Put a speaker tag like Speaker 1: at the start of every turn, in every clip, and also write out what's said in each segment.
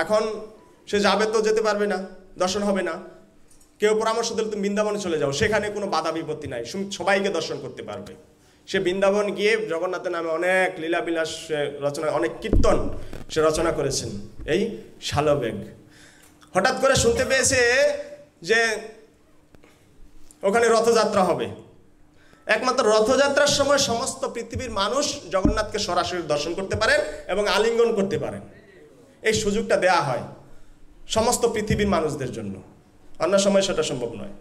Speaker 1: এখন সে যাবে তো যেতে পারবে না, দর্শন হবে না। কেউ পরামর্শ দিলে তুমি বৃন্দাবনে চলে যাও, সেখানে কোনো বাধা বিপত্তি নাই, সবাইকে দর্শন করতে পারবে। সে বৃন্দাবন গিয়ে জগন্নাথের নামে অনেক লীলাবিলাস রচনা, অনেক কীর্তন সে রচনা করেছেন। এই শালবেগ হঠাৎ করে শুনতে পেয়েছে যে ওখানে রথযাত্রা হবে। একমাত্র রথযাত্রার সময় সমস্ত পৃথিবীর মানুষ জগন্নাথকে সরাসরি দর্শন করতে পারেন এবং আলিঙ্গন করতে পারেন। এই সুযোগটা দেয়া হয় সমস্ত পৃথিবীর মানুষদের জন্য, অন্য সময় সেটা সম্ভব নয়।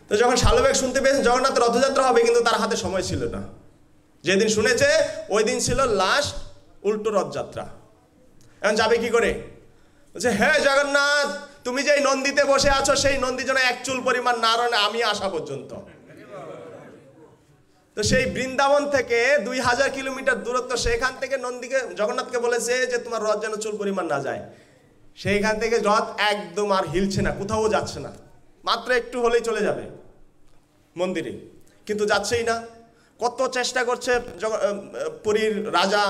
Speaker 1: তো যখন শালবেগ শুনতে পেয়েছেন জগন্নাথের রথযাত্রা হবে, কিন্তু তার হাতে সময় ছিল না। যেদিন শুনেছে ওই দিন ছিল লাস্ট উল্টো রথযাত্রা। এখন যাবে কি করে? বলছে, হ্যাঁ জগন্নাথ, তুমি যেই নন্দীতে বসে আছো সেই নন্দী যেন এক চুল পরিমাণ না নড়ে আমি আসা পর্যন্ত। তো সেই বৃন্দাবন থেকে 2000 কিলোমিটার দূরত্ব, সেখান থেকে নন্দীকে জগন্নাথকে বলেছে যে তোমার রথ যেন চুল পরিমাণ না যায়। সেইখান থেকে রথ একদম আর হিলছে না, কোথাও যাচ্ছে না, মাত্র একটু হলেই চলে যাবে মন্দিরে, কিন্তু যাচ্ছেই না। কত চেষ্টা করছে পুরীর রাজা,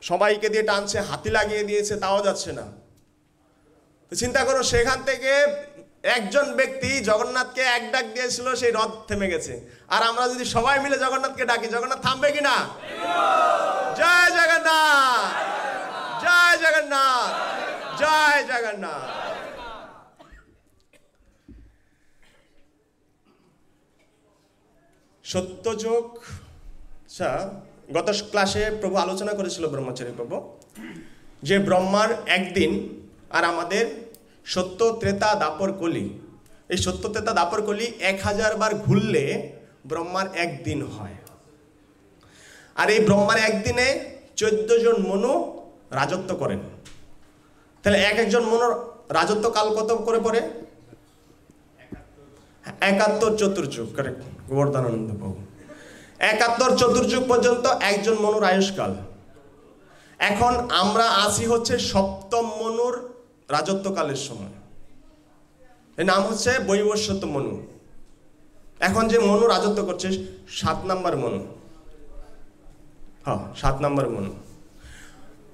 Speaker 1: সবাইকে দিয়ে টানছে, হাতি লাগিয়ে দিয়েছে, তাও যাচ্ছে না। তো চিন্তা করো, সেখান থেকে একজন ব্যক্তি জগন্নাথকে এক ডাক দিয়েছিল, সেই রথ থেমে গেছে। আর আমরা যদি সবাই মিলে জগন্নাথকে ডাকি, জগন্নাথ থামবে কিনা? জয় জগন্নাথ, জয় জগন্নাথ, জয় জগন্নাথ। সত্যযোগ, আচ্ছা, গত ক্লাসে প্রভু আলোচনা করেছিল ব্রহ্মচারী প্রভু যে ব্রহ্মার একদিন আর আমাদের সত্য ত্রেতা দাপর কলি, এই সত্য ত্রেতা দাপর কলি 1000 বার ঘুরলে ব্রহ্মার একদিন হয়। আর এই ব্রহ্মার একদিনে 14 জন মনু রাজত্ব করেন। তাহলে একজন মনুর রাজত্ব কাল কত করে পড়ে? 71 চতুর্যুগ। কারেক্ট, গোবর্ধনানন্দ প্রভু 71 চতুর্যুগ পর্যন্ত একজন মনুর আয়ুষ্কাল। এখন আমরা আসি হচ্ছে 7ম মনুর রাজত্বকালের সময়। এর নাম হচ্ছে বৈবস্বত মনু। এখন যে মনু রাজত্ব করছে 7 নম্বর মনু, হ্যাঁ 7 নম্বর মনু।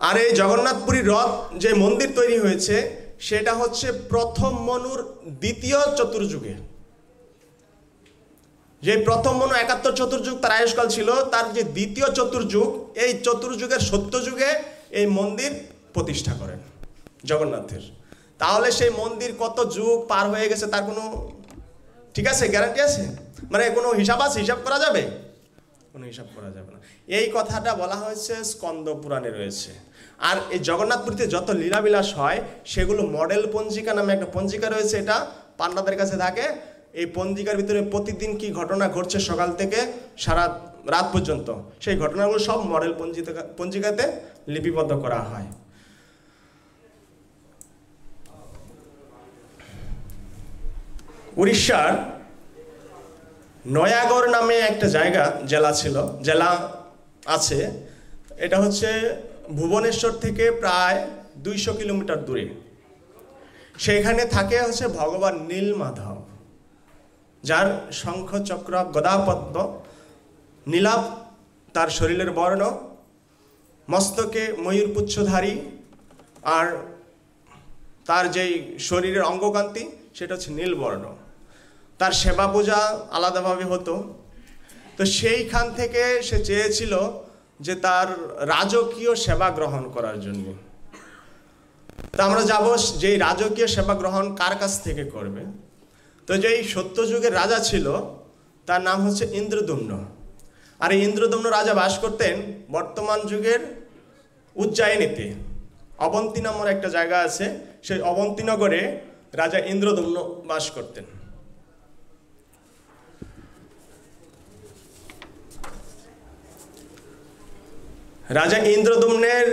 Speaker 1: আর এই জগন্নাথপুরী রথ যে মন্দির তৈরি হয়েছে সেটা হচ্ছে প্রথম মনুর দ্বিতীয় চতুর্যুগে। যে প্রথম মনু 71 চতুর্যুগ তার আয়ুষ্কাল ছিল, তার যে দ্বিতীয় চতুর্যুগ, এই চতুর্যুগের সত্যযুগে এই মন্দির প্রতিষ্ঠা করেন জগন্নাথের। তাহলে সেই মন্দির কত যুগ পার হয়ে গেছে তার কোনো ঠিক আছে গ্যারান্টি আছে? মানে কোনো হিসাব আছে? হিসাব করা যাবে? কোনো হিসাব করা যাবে না। এই কথাটা বলা হয়েছে স্কন্দ পুরাণে রয়েছে। আর এই জগন্নাথপুরীতে যত লীলাবিলাস হয় সেগুলো মডেল পঞ্জিকা নামে একটা পঞ্জিকা রয়েছে, এটা পান্ডাদের কাছে থাকে। এই পঞ্জিকার ভিতরে প্রতিদিন কি ঘটনা ঘটছে সকাল থেকে সারা রাত পর্যন্ত, সেই ঘটনাগুলো সব মডেল পঞ্জিকাতে লিপিবদ্ধ করা হয়। উড়িষ্যার নয়াগড় নামে একটা জায়গা, জেলা আছে। এটা হচ্ছে ভুবনেশ্বর থেকে প্রায় 200 কিলোমিটার দূরে। সেখানে থাকে হচ্ছে ভগবান নীলমাধব, যার শঙ্খ চক্র গদাপদ্ম নীলাভ তার শরীরের বর্ণ, মস্তকে ময়ূর পুচ্ছধারী, আর তার যেই শরীরের অঙ্গকান্তি সেটা হচ্ছে নীলবর্ণ। তার সেবা পূজা আলাদাভাবে হতো। তো সেইখান থেকে সে চেয়েছিল যে তার রাজকীয় সেবা গ্রহণ করার জন্য। তো আমরা যাব যেই রাজকীয় সেবা গ্রহণ কার কাছ থেকে করবে। তো যেই সত্যযুগের রাজা ছিল তার নাম হচ্ছে ইন্দ্রদম্ন। আর এই ইন্দ্রদম্ন রাজা বাস করতেন বর্তমান যুগের উজ্জয়িনীতে। অবন্তী নামের একটা জায়গা আছে, সেই অবন্তীনগরে রাজা ইন্দ্রদম্ন বাস করতেন। রাজা ইন্দ্রদম্নের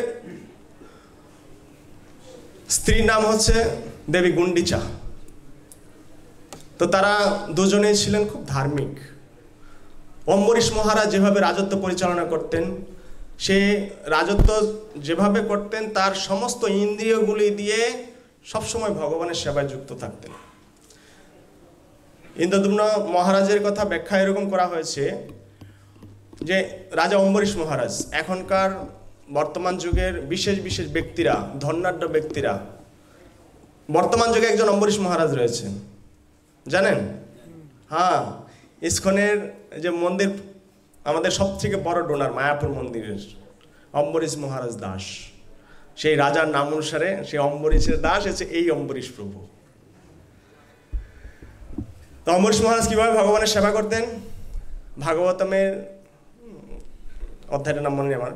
Speaker 1: স্ত্রীর নাম হচ্ছে দেবী গুন্ডিচা। তো তারা দুজনেই ছিলেন খুব ধার্মিক। অম্বরীশ মহারাজ যেভাবে রাজত্ব পরিচালনা করতেন, সে রাজত্ব যেভাবে করতেন তার সমস্ত ইন্দ্রিয়গুলি দিয়ে সবসময় ভগবানের সেবায় যুক্ত থাকতেন। ইন্দ্রদম্ন মহারাজের কথা ব্যাখ্যা এরকম করা হয়েছে যে রাজা অম্বরীশ মহারাজ এখনকার বর্তমান যুগের বিশেষ বিশেষ ব্যক্তিরা, ধন্যাঢ্য ব্যক্তিরা, বর্তমান যুগে একজন অম্বরীশ মহারাজ রয়েছেন, জানেন? হ্যাঁ, ইস্কনের যে মন্দির, আমাদের সবথেকে বড় ডোনার মায়াপুর মন্দিরের অম্বরীশ মহারাজ দাস, সেই রাজার নাম অনুসারে সেই অম্বরীশের দাস হচ্ছে এই অম্বরীশ প্রভু। তো অম্বরীশ মহারাজ কিভাবে ভগবানের সেবা করতেন? ভাগবতমের অধ্যায়টার নাম মনে নেই আমার,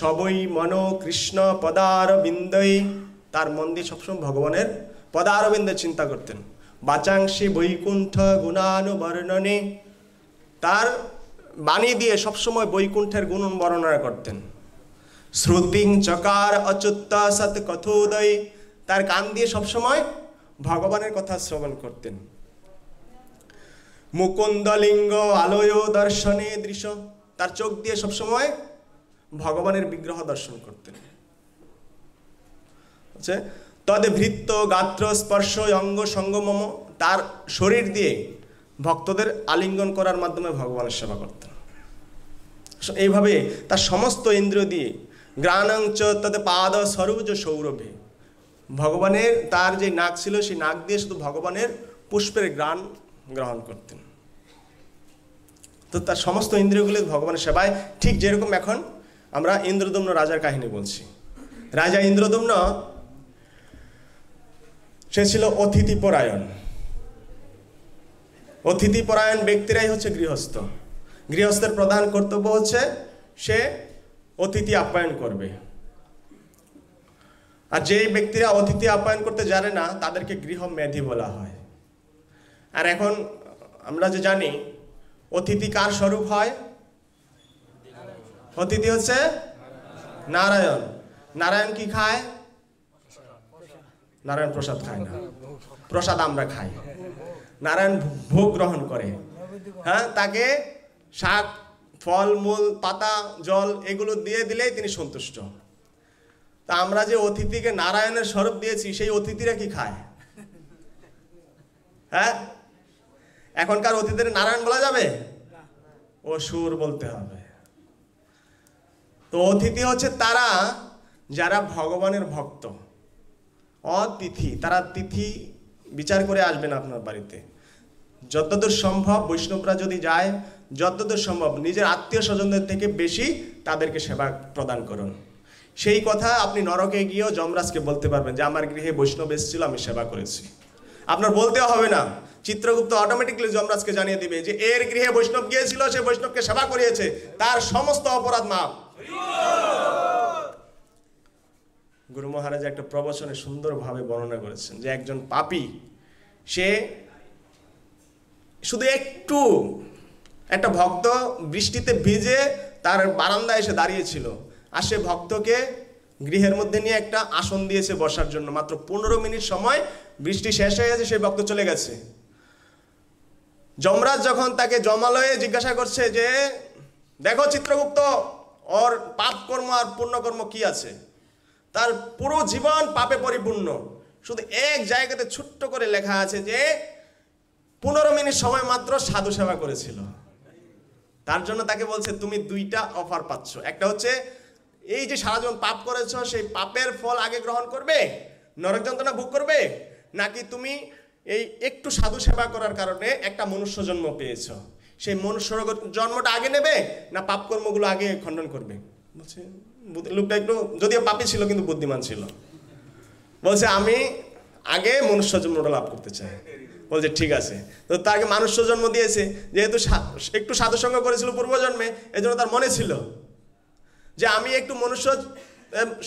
Speaker 1: সবই মন কৃষ্ণ পদার বিন্দই, তার মন দিয়ে সবসময় ভগবানের পদার বিন্দে চিন্তা করতেন। বাচাংশী বৈকুণ্ঠ গুণানুবর্ণনে, তার বাণী দিয়ে সবসময় বৈকুণ্ঠের গুণ বর্ণনা করতেন। শ্রুতিং চকার অচ্যুত সৎ কথোদয়, তার কান দিয়ে সবসময় ভগবানের কথা শ্রবণ করতেন। মুকুন্দলিঙ্গ আলয় দর্শনে দৃশ্য, তার চোখ দিয়ে সবসময় ভগবানের বিগ্রহ দর্শন করতেন। তদে ভৃত্য গাত্র স্পর্শ অঙ্গ সঙ্গমম, তার শরীর দিয়ে ভক্তদের আলিঙ্গন করার মাধ্যমে ভগবানের সেবা করতেন। এইভাবে তার সমস্ত ইন্দ্রিয় দিয়ে গ্রাণাঞ্চ তদে পাদ সরোজ সৌরভে, ভগবানের তার যে নাক ছিল সেই নাক দিয়ে শুধু ভগবানের পুষ্পের গ্রাণ গ্রহণ করতেন। তো তার সমস্ত ইন্দ্রিয়গুলো ভগবানের সেবায়, ঠিক যেরকম এখন আমরা ইন্দ্রদম্ন রাজার কাহিনী বলছি। রাজা ইন্দ্রদম্ন সে ছিল অতিথিপরায়ণ। অতিথিপরায়ণ ব্যক্তিরাই হচ্ছে গৃহস্থ। গৃহস্থের প্রধান কর্তব্য হচ্ছে সে অতিথি আপ্যায়ন করবে। আর যেই ব্যক্তিরা অতিথি আপ্যায়ন করতে জানে না তাদেরকে গৃহমেধি বলা হয়। আর এখন আমরা যে জানি অতিথি কার স্বরূপ হয়? অতিথি হচ্ছে নারায়ণ। নারায়ণ কি খায়? নারায়ণ প্রসাদ খায় না, প্রসাদ আমরা খাই। নারায়ণ ভোগ গ্রহণ করে। হ্যাঁ, তাকে শাক, ফল মূল, পাতা, জল এগুলো দিয়ে দিলেই তিনি সন্তুষ্ট। তা আমরা যে অতিথিকে নারায়ণের স্বরূপ দিয়েছি সেই অতিথিরা কি খায়? হ্যাঁ, এখনকার অতিথিদের নারায়ণ বলা যাবে? অসুর বলতে হবে। তো অতিথি হচ্ছে তারা যারা ভগবানের ভক্ত। অতিথি, তারা তিথি বিচার করে আসবে না আপনার বাড়িতে। যতদূর সম্ভব বৈষ্ণবরা যদি যায়, যতদূর সম্ভব নিজের আত্মীয় স্বজনদের থেকে বেশি তাদেরকে সেবা প্রদান করুন। সেই কথা আপনি নরকে গিয়েও যমরাজকে বলতে পারবেন যে আমার গৃহে বৈষ্ণব এসেছিল, আমি সেবা করেছি। আপনার বলতেও হবে না, চিত্রগুপ্ত অটোমেটিকলি যমরাজকে জানিয়ে দিবে যে এর গৃহে বৈষ্ণব গিয়েছিল, সে বৈষ্ণবকে সেবা করিয়েছে, তার সমস্ত অপরাধ মাপ। গুরু মহারাজ একটা প্রবচনে সুন্দরভাবে বর্ণনা করেছেন যে একজন পাপী, সে শুধু একটু, একটা ভক্ত বৃষ্টিতে ভিজে তার বারান্দায় এসে দাঁড়িয়েছিল, আর সে ভক্তকে গৃহের মধ্যে নিয়ে একটা আসন দিয়েছে বসার জন্য। মাত্র 15 মিনিট সময়, বৃষ্টি শেষ হয়ে গেছে, সেই ভক্ত চলে গেছে। যমরাজ যখন তাকে জমালয়ে জিজ্ঞাসা করছে যে দেখো চিত্রগুপ্ত, ওর পাপ কর্ম আর পুণ্যকর্ম কি আছে, তার পুরো জীবন পাপে পরিপূর্ণ, শুধু এক জায়গাতে ছোট্ট করে লেখা আছে যে 15 মিনিট সময় মাত্র সাধু সেবা করেছিল। তার জন্য তাকে বলছে তুমি 2টা অফার পাচ্ছ। একটা হচ্ছে এই যে সারা জীবন পাপ করেছ, সেই পাপের ফল আগে গ্রহণ করবে, নরক যন্ত্রণা ভোগ করবে, নাকি তুমি এই একটু সাধু সেবা করার কারণে একটা মনুষ্য জন্ম পেয়েছ, সেই মনুষ্য জন্মটা আগে নেবে না পাপ কর্মগুলো আগে খণ্ডন করবে? বলছে লোকটা একটু যদিও পাপী ছিল কিন্তু বুদ্ধিমান ছিল, বলছে আমি আগে মনুষ্য জন্মটা লাভ করতে চাই। বলছে ঠিক আছে। তো তাকে মানুষ্য জন্ম দিয়েছে, যেহেতু একটু সাধু সঙ্গ করেছিল পূর্বজন্মে, এই জন্য তার মনে ছিল যে আমি একটু মনুষ্য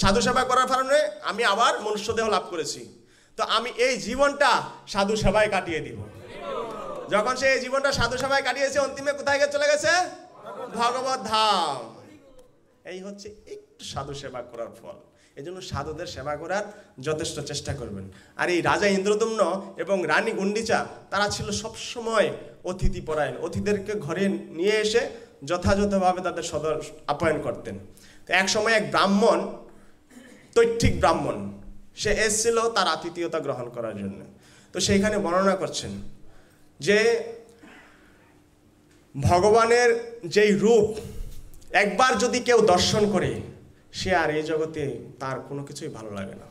Speaker 1: সাধু সেবা করার কারণে আমি আবার মনুষ্য দেহ লাভ করেছি, তো আমি এই জীবনটা সাধু সেবায় কাটিয়ে দিব। যখন সে এই জীবনটা সাধু সেবায় কাটিয়েছে, অন্তিমে কোথায় চলে গেছে? ভগবত ধাম। এই হচ্ছে একটু সাধু সেবা করার ফল। এই জন্য সাধুদের সেবা করার যথেষ্ট চেষ্টা করবেন। আর এই রাজা ইন্দ্রদম্ন এবং রানী গুন্ডিচা, তারা ছিল সবসময় অতিথিপরায়ণ। অতিথিদেরকে ঘরে নিয়ে এসে যথাযথভাবে তাদের সদর আপ্যায়ন করতেন। তো এক সময় এক ব্রাহ্মণ, তৈত্তিক ব্রাহ্মণ, সে এসেছিল তার আতিথেয়তা গ্রহণ করার জন্য। তো সেইখানে বর্ণনা করছেন যে ভগবানের যেই রূপ একবার যদি কেউ দর্শন করে, সে আর এই জগতে তার কোনো কিছুই ভালো লাগে না।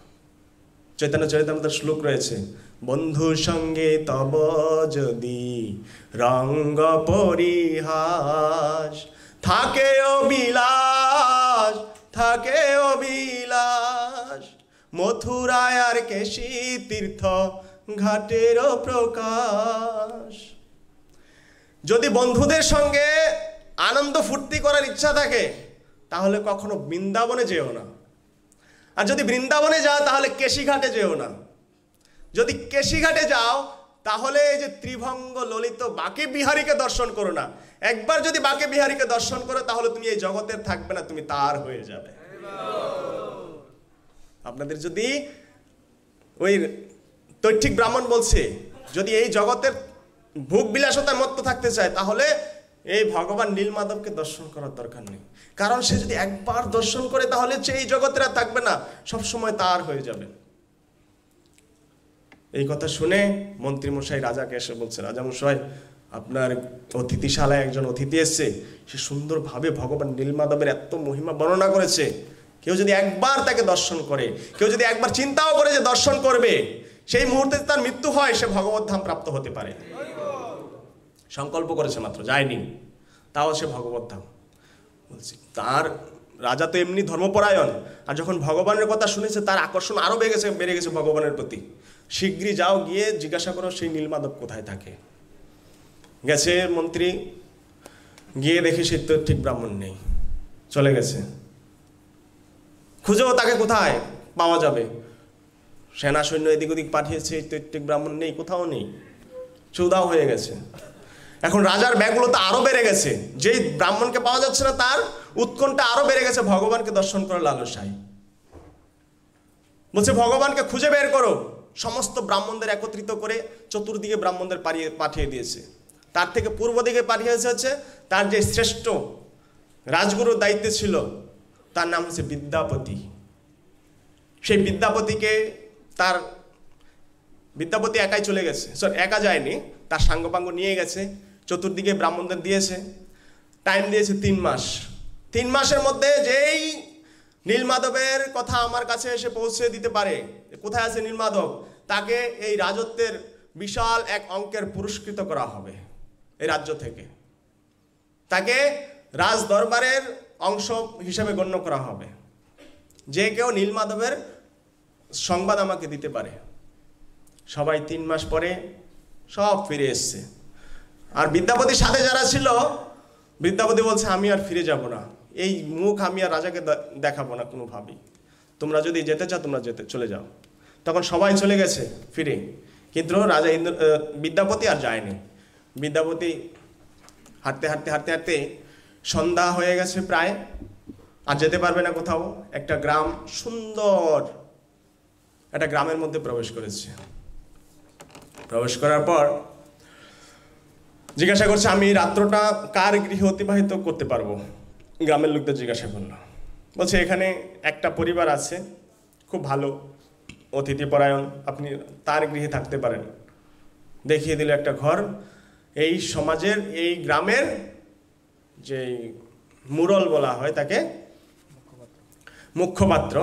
Speaker 1: চৈতন্য চরিতামৃতের শ্লোক রয়েছে, বন্ধুর সঙ্গে তব যদি রঙ্গ পরিহাস, থাকে অবিলাস, থাকে অবিলাস, মথুরায় আর কেশী তীর্থ ঘাটেরও প্রকাশ। যদি বন্ধুদের সঙ্গে আনন্দ ফুর্তি করার ইচ্ছা থাকে, তাহলে কখনো বৃন্দাবনে যেও না। আর যদি বৃন্দাবনে যাও, তাহলে কেশীঘাটে যেও না। যদি কেশীঘাটে যাও, তাহলে এই যে ত্রিভঙ্গ ললিত বাঁকে বিহারীকে দর্শন করো না। একবার যদি বাঁকে বিহারীকে দর্শন করো, তাহলে তুমি এই জগতের থাকবে না, তুমি তার হয়ে যাবে। আপনাদের যদি ওই তৈঠিক ব্রাহ্মণ বলছে, যদি এই জগতের ভোগ বিলাসতায় মত্ত থাকতে চায়, তাহলে এই ভগবান নীলমাধবকে দর্শন করার দরকার নেই। কারণ সে যদি একবার দর্শন করে, তাহলে সে এই জগতের আর থাকবে না, সবসময় তার হয়ে যাবে। এই কথা শুনে মন্ত্রীমশাই রাজাকে এসে বলছে, রাজামশাই, আপনার অতিথিশালায় একজন অতিথি এসছে, সে সুন্দরভাবে ভগবান নীলমাধবের এত মহিমা বর্ণনা করেছে। কেউ যদি একবার তাকে দর্শন করে, কেউ যদি একবার চিন্তাও করে যে দর্শন করবে, সেই মুহূর্তে তার মৃত্যু হয়, সে ভগবত ধাম প্রাপ্ত হতে পারে। সংকল্প করেছে মাত্র, যায়নি, তাও সে ভগবত ধাম বলছি। তার রাজা তো এমনি ধর্মপরায়ণ, আর যখন ভগবানের কথা শুনেছে, তার আকর্ষণ আরো বেড়ে গেছে ভগবানের প্রতি। শীঘ্রই যাও, গিয়ে জিজ্ঞাসা করো সেই নীলমাধব কোথায় থাকে। গেছে মন্ত্রী, গিয়ে দেখে সে তো ঠিক ব্রাহ্মণ নেই, চলে গেছে। খুঁজেও তাকে কোথায় পাওয়া যাবে? সেনা সৈন্য এদিক ওদিক পাঠিয়েছে, ঠিক ব্রাহ্মণ নেই, কোথাও নেই, চৌদাও হয়ে গেছে। এখন রাজার ব্যাকুলতা তো আরো বেড়ে গেছে, যেই ব্রাহ্মণকে পাওয়া যাচ্ছে না, তার উৎকণ্ঠা আরো বেড়ে গেছে ভগবানকে দর্শন করার লালসায়। বলছে, ভগবানকে খুঁজে বের করো। সমস্ত ব্রাহ্মণদের একত্রিত করে চতুর্দিকে ব্রাহ্মণদের পাঠিয়ে দিয়েছে। তার থেকে পূর্ব দিকে পাঠিয়েছে হচ্ছে তার যে শ্রেষ্ঠ রাজগুরুর দায়িত্বে ছিল, তার নাম হচ্ছে বিদ্যাপতি। সেই বিদ্যাপতি একাই চলে গেছে, একা যায়নি, তার সাঙ্গপাঙ্গ নিয়ে গেছে, চতুর্দিকে ব্রাহ্মণদের দিয়েছে, টাইম দিয়েছে 3 মাস। 3 মাসের মধ্যে যেই নীলমাধবের কথা আমার কাছে এসে পৌঁছে দিতে পারে, কোথায় আছে নীলমাধব, তাকে এই রাজত্বের বিশাল এক অঙ্কের পুরস্কৃত করা হবে এই রাজ্য থেকে। তাকে রাজ দরবারের অংশ হিসেবে গণ্য করা হবে। যে কেউ নীলমাধবের সংবাদ আমাকে দিতে পারে। সবাই 3 মাস পরে সব ফিরে এসছে। আর বিদ্যাপতির সাথে যারা ছিল, বিদ্যাপতি বলছে, আমি আর ফিরে যাব না, এই মুখ আমি আর রাজাকে দেখাবো না কোনোভাবেই। তোমরা যদি যেতে চাও, তোমরা চলে যাও। তখন সবাই চলে গেছে ফিরে, কিন্তু রাজা বিদ্যাপতি আর যায়নি। বিদ্যাপতি হাঁটতে হাঁটতে হাঁটতে হাঁটতে সন্ধ্যা হয়ে গেছে প্রায়, আর যেতে পারবে না কোথাও। একটা গ্রাম, সুন্দর একটা গ্রামের মধ্যে প্রবেশ করেছে। প্রবেশ করার পর জিজ্ঞাসা করছে, আমি রাত্রটা কার গৃহে অতিবাহিত করতে পারবো? গ্রামের লোকদের জিজ্ঞাসা করলো। বলছে, এখানে একটা পরিবার আছে, খুব ভালো অতিথিপরায়ণ, আপনি তার গৃহে থাকতে পারেন। দেখিয়ে দিল একটা ঘর। এই সমাজের, এই গ্রামের যে মুরল বলা হয় তাকে, মুখ্যপাত্র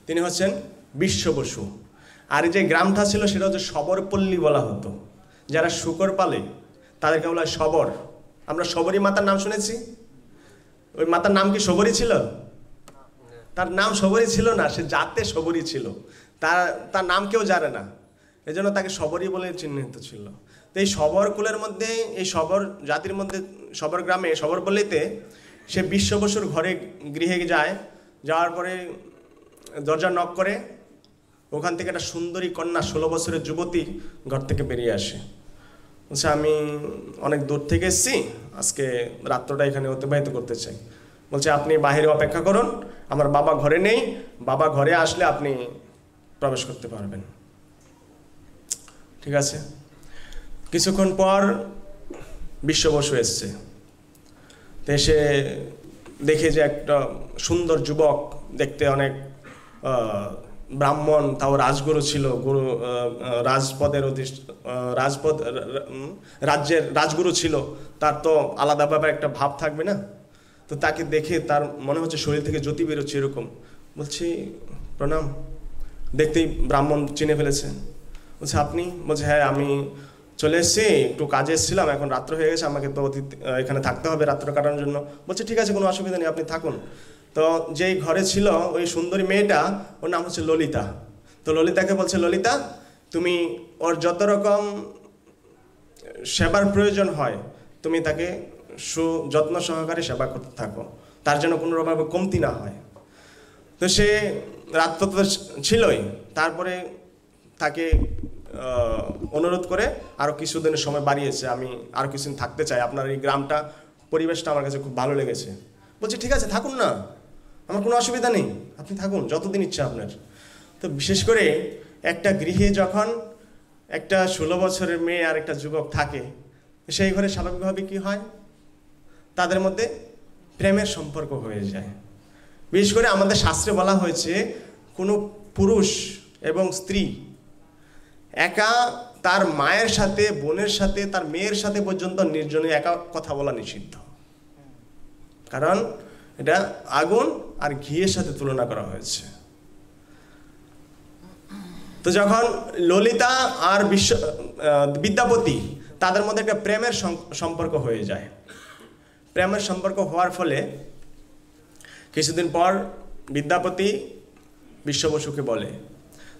Speaker 1: তিনি হচ্ছেন বিশ্ব বসু। আর যে গ্রামটা ছিল সেটা হচ্ছে সবরপল্লী বলা হতো। যারা শূকর পালে তাদেরকে বলা হয় সবর। আমরা সবরী মাতার নাম শুনেছি। ওই মাতার নাম কি সবরী ছিল? তার নাম সবরী ছিল না, সে জাতে সবরী ছিল। তার নাম কেউ জানে না, এজন্য তাকে সবরী বলে চিহ্নিত ছিল। তো এই সবর কুলের মধ্যে, এই সবর জাতির মধ্যে, সবর গ্রামে, সবরপল্লীতে সে বিশ্ব বসুর গৃহে যায়। যাওয়ার পরে দরজা নক করে, ওখান থেকে একটা সুন্দরী কন্যা, 16 বছরের যুবতী ঘর থেকে বেরিয়ে আসে। বলছে, আমি অনেক দূর থেকে এসেছি, আজকে রাত্রটা এখানে অতিবাহিত করতে চাই। বলছে, আপনি বাইরে অপেক্ষা করুন, আমার বাবা ঘরে নেই, বাবা ঘরে আসলে আপনি প্রবেশ করতে পারবেন। ঠিক আছে। কিছুক্ষণ পর বিশ্ব বসু এসছে। তো এসে দেখে যে একটা সুন্দর যুবক, দেখতে অনেক ব্রাহ্মণ, তাও রাজগুরু ছিল, রাজ্যের রাজগুরু ছিল, তার তো আলাদাভাবে একটা ভাব থাকবে না। তো তাকে দেখে তার মনে হচ্ছে শরীর থেকে জ্যোতি বেরোচ্ছে এরকম। বলছি প্রণাম, দেখতেই ব্রাহ্মণ চিনে ফেলেছে। বলছে আপনি? বলছে হ্যাঁ আমি চলে এসেছি, একটু কাজে এসেছিলাম, এখন রাত্র হয়ে গেছে, আমাকে তো এখানে থাকতে হবে রাত্র কাটানোর জন্য। বলছে ঠিক আছে, কোনো অসুবিধা নেই, আপনি থাকুন। তো যেই ঘরে ছিল ওই সুন্দরী মেয়েটা, ওর নাম হচ্ছে ললিতা। তো ললিতাকে বলছে ললিতা তুমি ওর যত রকম সেবার প্রয়োজন হয় তুমি তাকে সুযত্ন সহকারে সেবা করতে থাকো, তার জন্য কোনোভাবে কমতি না হয়। তো সে রাত্র তো ছিলই, তারপরে তাকে অনুরোধ করে আরও কিছুদিনের সময় বাড়িয়েছে, আমি আরও কিছুদিন থাকতে চাই, আপনার এই গ্রামটা পরিবেশটা আমার কাছে খুব ভালো লেগেছে। বলছে ঠিক আছে থাকুন না, আমার কোনো অসুবিধা নেই, আপনি থাকুন যতদিন ইচ্ছা আপনার। তো বিশেষ করে একটা গৃহে যখন একটা 16 বছরের মেয়ে আর একটা যুবক থাকে, সেই ঘরে স্বাভাবিকভাবে কি হয়, তাদের মধ্যে প্রেমের সম্পর্ক হয়ে যায়। বিশেষ করে আমাদের শাস্ত্রে বলা হয়েছে কোনো পুরুষ এবং স্ত্রী একা তার মায়ের সাথে, বোনের সাথে, তার মেয়ের সাথে পর্যন্ত নির্জনে একা কথা বলা নিষিদ্ধ, কারণ এটা আগুন আর ঘিয়ের সাথে তুলনা করা হয়েছে। তো যখন ললিতা আর বিদ্যাপতি তাদের মধ্যে একটা প্রেমের সম্পর্ক হয়ে যায়, প্রেমের সম্পর্ক হওয়ার ফলে কিছুদিন পর বিদ্যাপতি বিশ্ব বসুকে বলে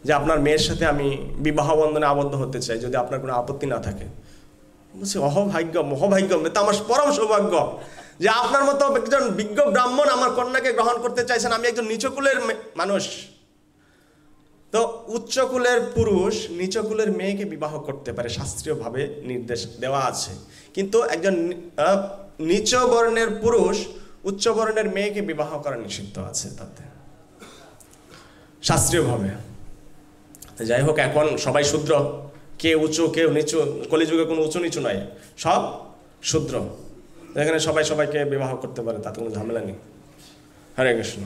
Speaker 1: যে আপনার মেয়ের সাথে আমি বিবাহ বন্ধনে আবদ্ধ হতে চাই, যদি আপনার কোনো আপত্তি না থাকে। বলছি অহভাগ্য মহাভাগ্য, এটা আমার পরম সৌভাগ্য যে আপনার মতো একজন বিজ্ঞ ব্রাহ্মণ আমার কন্যাকে গ্রহণ করতে চাইছেন। আমি একজন নিচকুলের মানুষ, তো উচ্চকুলের পুরুষ নিচকুলের মেয়েকে বিবাহ করতে পারে, শাস্ত্রীয়ভাবে নির্দেশ দেওয়া আছে, কিন্তু একজন নিচ বর্ণের পুরুষ উচ্চ বর্ণের মেয়েকে বিবাহ করা নিষিদ্ধ আছে তাতে শাস্ত্রীয়ভাবে। যাই হোক, এখন সবাই শূদ্র, কে উঁচু কেউ নিচু, কলিযুগে কোনো উঁচু নিচু নাই, সব শূদ্র, এখানে সবাই সবাইকে বিবাহ করতে পারে, তাতে কোনো ঝামেলা নেই। হরে কৃষ্ণ।